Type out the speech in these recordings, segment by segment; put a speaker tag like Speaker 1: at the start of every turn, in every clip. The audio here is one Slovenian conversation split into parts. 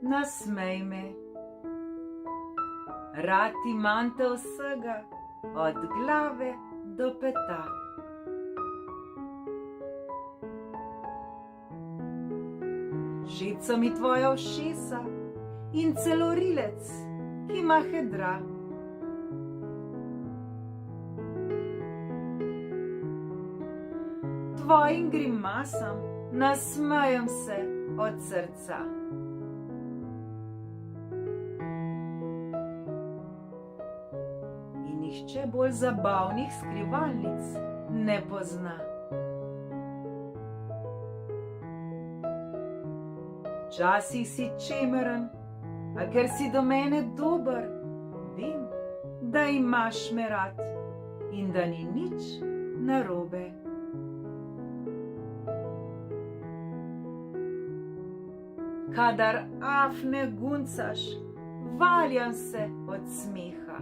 Speaker 1: nasmej me. Rad imam te vsega, od glave do peta. Všeč so mi tvoja ušesa in celo rilec, ki ima hedra. Tvojim grimasam nasmejem se od srca. In nihče bolj zabavnih skrivalnic ne pozna. Včasih si čemeren, a ker si do mene dober, vem, da imaš me rad in da ni nič narobe. Kadar afne guncaš, valjam se od smeha.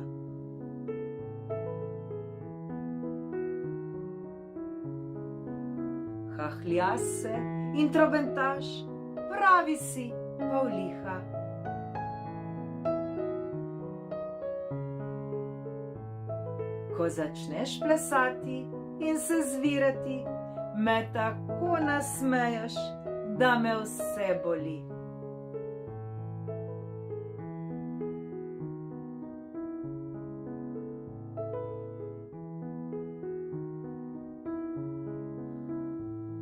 Speaker 1: Hahljaš se in trobentaš, pravi si Pavliha. Ko začneš plesati in se zvirati, me tako nasmeješ, da me vse boli.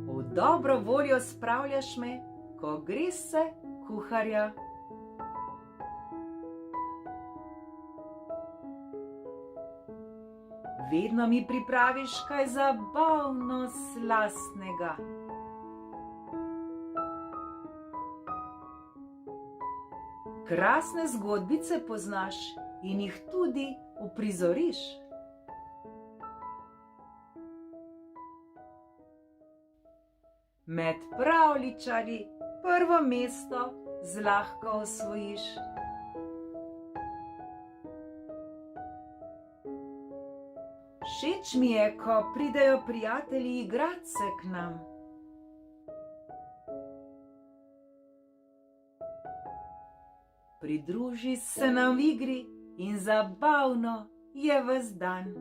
Speaker 1: V dobro voljo spravljaš me, ko gre se kuharja. Vedno mi pripraviš kaj zabavno slastnega. Krasne zgodbice poznaš in jih tudi uprizoriš. Med pravljičarji prvo mesto zlahka osvojiš. Všeč mi je, ko pridejo prijatelji igrat se k nam. Pridruži se nam v igri in zabavno je ves dan.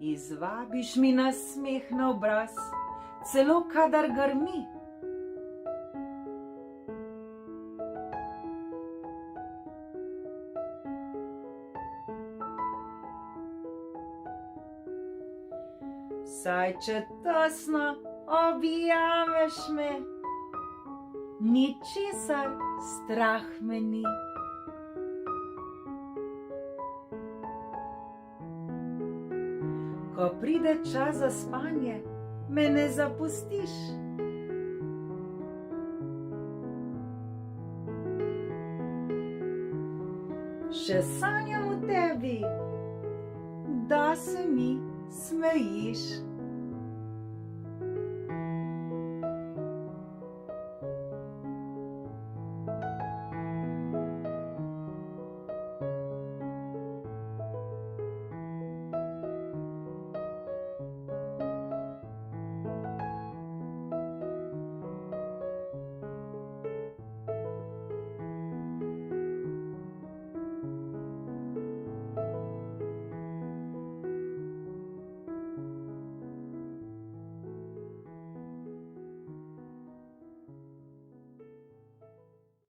Speaker 1: Izvabiš mi nasmeh na obraz, celo kadar grmi. Saj če tesno objameš me, ničesar strah me ni. Ko pride čas za spanje, me ne zapustiš. Še sanjam o tebi, da se mi smejiš.